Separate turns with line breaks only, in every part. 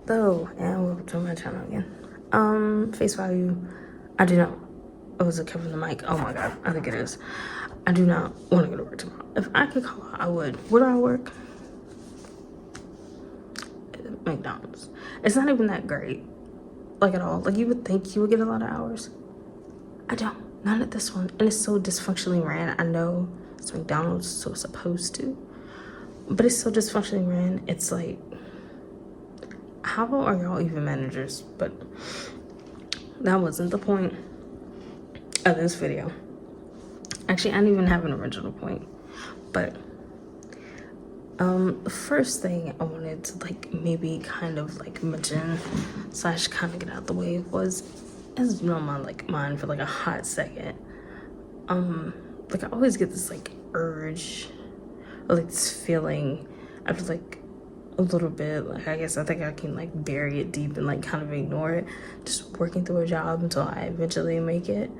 Though, and welcome to my channel again. Face value, I do not. Oh, is it covering the mic? Oh my god, I think it is. I do not want to go to work tomorrow. If I could call out, I would. Would I work? McDonald's. It's not even that great, like at all. Like you would think you would get a lot of hours. I don't. Not at this one, and it's so dysfunctionally ran. I know it's McDonald's, so it's supposed to, but it's so dysfunctionally ran. It's like, how are y'all even managers? But that wasn't the point of this video. Actually, I didn't even have an original point. But the first thing I wanted to like maybe kind of like mention slash kind of get out the way was, as you know, my like mind for like a hot second. Like I always get this like urge or like this feeling after like a little bit, like I guess I think I can like bury it deep and like kind of ignore it, just working through a job until I eventually make it.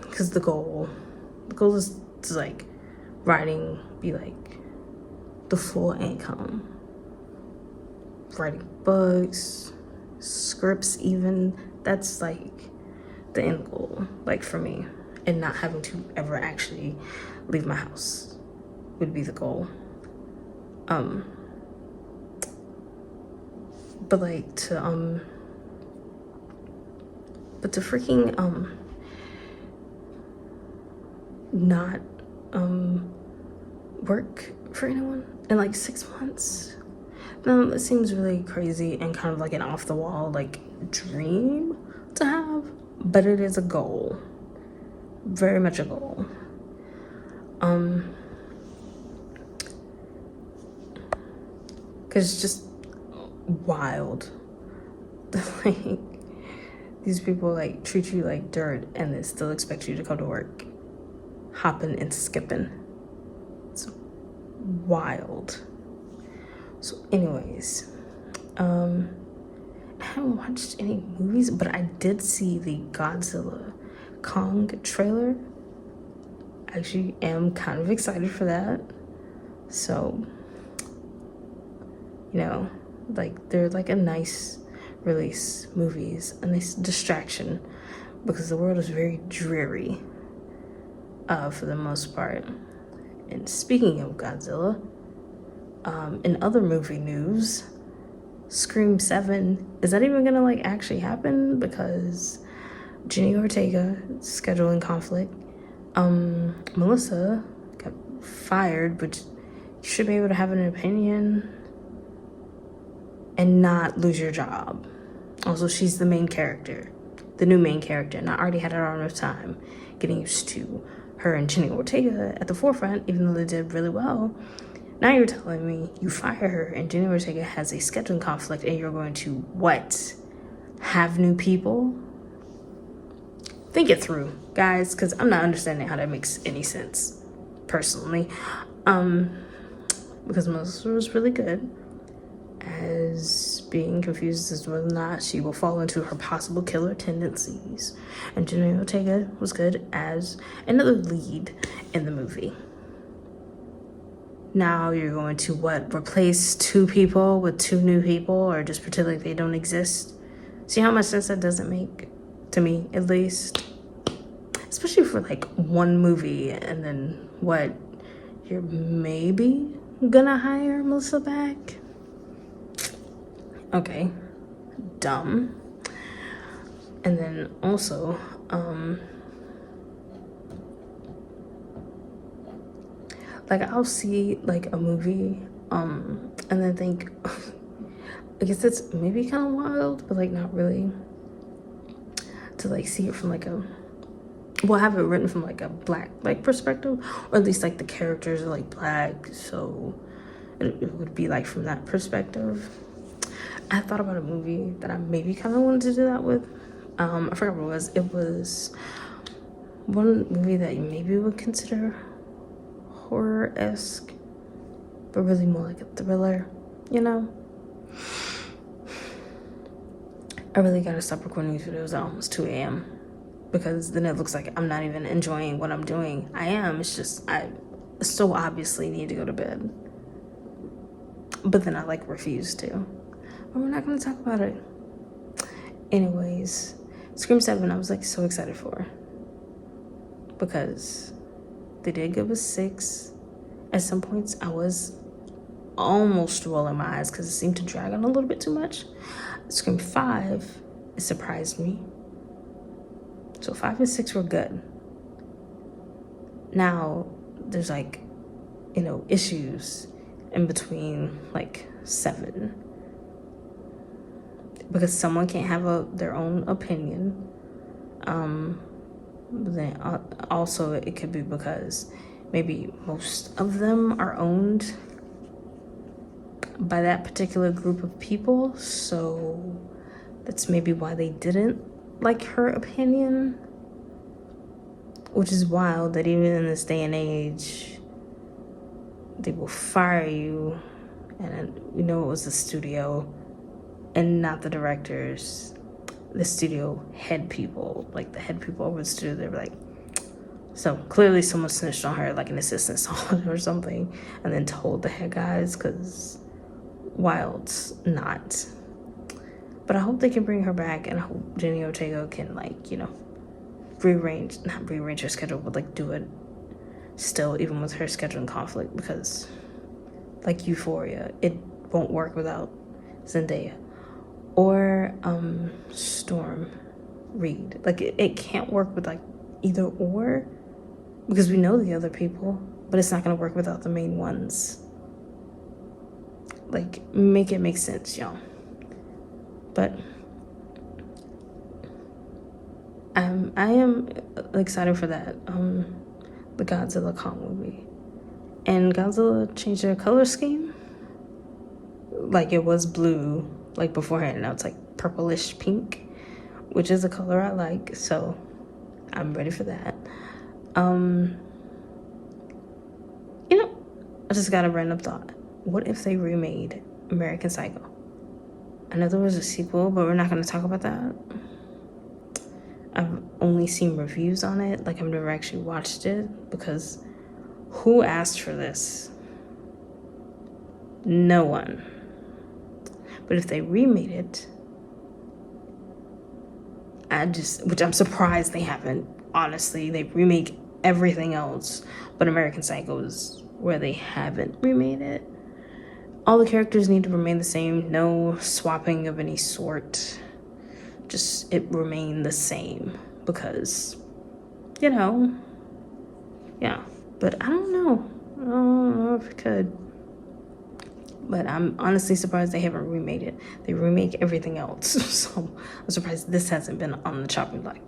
Because the goal is to like writing be like the full income, writing books, scripts, even that's like the end goal, like for me, and not having to ever actually leave my house would be the goal. But like to freaking not work for anyone in like 6 months. No, it seems really crazy and kind of like an off the wall like dream to have, but it is a goal, very much a goal. Because it's just wild. Like these people like treat you like dirt and they still expect you to come to work, hopping and skipping. It's wild. So anyways, I haven't watched any movies, but I did see the Godzilla Kong trailer. I actually am kind of excited for that. So, you know, like they're like a nice release, movies, a nice distraction, because the world is very dreary for the most part. And speaking of Godzilla, in other movie news, Scream 7, is that even gonna like actually happen? Because Jenny Ortega, scheduling conflict, Melissa got fired, but you should be able to have an opinion and not lose your job. Also, she's the main character, the new main character, and I already had a hard enough time getting used to her and Jenny Ortega at the forefront, even though they did really well. Now you're telling me you fire her and Jenny Ortega has a scheduling conflict and you're going to, what, have new people? Think it through, guys, because I'm not understanding how that makes any sense, personally. Because Melissa was really good as being confused as to whether or not she will fall into her possible killer tendencies. And Jenny Ortega was good as another lead in the movie. Now you're going to, what, replace 2 people with 2 new people, or just pretend like they don't exist? See how much sense that doesn't make, to me at least? Especially for like one movie, and then what, you're maybe gonna hire Melissa back? Okay, dumb. And then also, like I'll see like a movie, and then think, I guess it's maybe kind of wild, but like not really, to like see it from like a, well, I have it written from like a black like perspective, or at least like the characters are like black, so it would be like from that perspective. I thought about a movie that I maybe kind of wanted to do that with. I forgot what it was. It was one movie that you maybe would consider horror-esque, but really more like a thriller, you know? I really gotta stop recording these videos at almost 2 a.m. because then it looks like I'm not even enjoying what I'm doing. I am, it's just I so obviously need to go to bed. But then I like refuse to. but we're not going to talk about it. Anyways, Scream 7, I was like so excited for, because they did give us 6. At some points, I was almost rolling my eyes because it seemed to drag on a little bit too much. Scream 5, it surprised me. So 5 and 6 were good. Now, there's like, issues in between like 7. Because someone can't have their own opinion. But then also it could be because maybe most of them are owned by that particular group of people. So that's maybe why they didn't like her opinion. Which is wild that even in this day and age, they will fire you. And it was the studio and not the directors. The studio head people, like the head people over the studio, they were like, so clearly someone snitched on her, like an assistant saw it or something, and then told the head guys, because wild's not. But I hope they can bring her back, and I hope Jenny Ortega can, not rearrange her schedule, but do it still, even with her scheduling conflict, because like Euphoria, it won't work without Zendaya. Or Storm Reed. It can't work with either or, because we know the other people, but it's not gonna work without the main ones. Make it make sense, y'all. But I am excited for that. The Godzilla Kong movie. And Godzilla changed their color scheme. It was blue beforehand, now it's purplish pink, which is a color I like, so I'm ready for that. I just got a random thought. What if they remade American Psycho? I know there was a sequel, but we're not going to talk about that. I've only seen reviews on it, I've never actually watched it, because who asked for this? No one. But if they remade it, which I'm surprised they haven't, honestly. They remake everything else, but American Psycho is where they haven't remade it. All the characters need to remain the same, no swapping of any sort. Just it remain the same, because, yeah. But I don't know if it could. But I'm honestly surprised they haven't remade it. They remake everything else. So I'm surprised this hasn't been on the chopping block,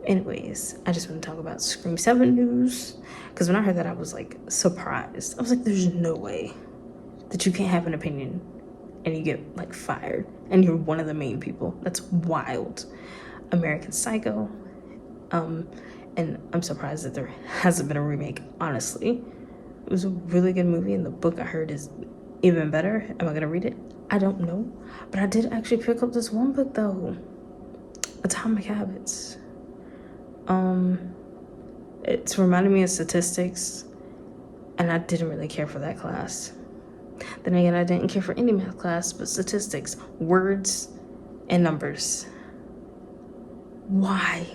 Anyways, I just want to talk about Scream 7 news. Because when I heard that, I was surprised. I was there's no way that you can't have an opinion and you get fired and you're one of the main people. That's wild. American Psycho. And I'm surprised that there hasn't been a remake, honestly. It was a really good movie, and the book I heard is even better. Am I gonna read it? I don't know. But I did actually pick up this one book though. Atomic Habits. It's reminding me of statistics, and I didn't really care for that class. Then again, I didn't care for any math class, but statistics, words, and numbers. Why?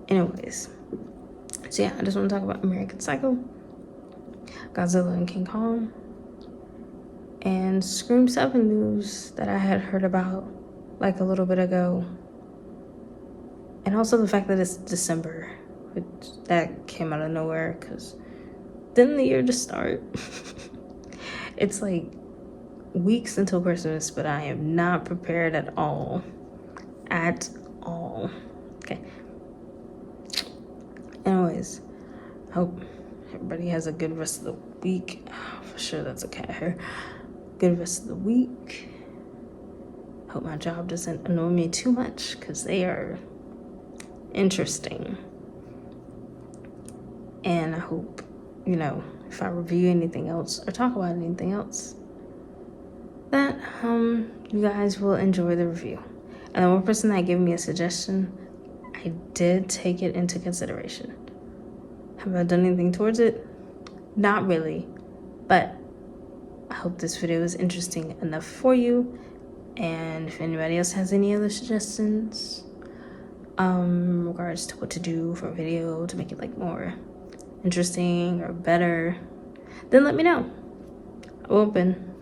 Anyways, so yeah, I just want to talk about American Psycho, Godzilla and King Kong, and Scream 7 news that I had heard about a little bit ago. And also the fact that it's December, which that came out of nowhere, because didn't the year just start? It's weeks until Christmas, but I am not prepared at all. At all. Okay. Anyways, hope everybody has a good rest of the week. Oh, for sure, that's a cat hair. Good rest of the week. Hope my job doesn't annoy me too much, because they are interesting. And I hope, if I review anything else or talk about anything else, that you guys will enjoy the review. And the one person that gave me a suggestion, I did take it into consideration. Have I done anything towards it? Not really, but I hope this video was interesting enough for you. And if anybody else has any other suggestions in regards to what to do for a video to make it like more interesting or better, then let me know. I'm open.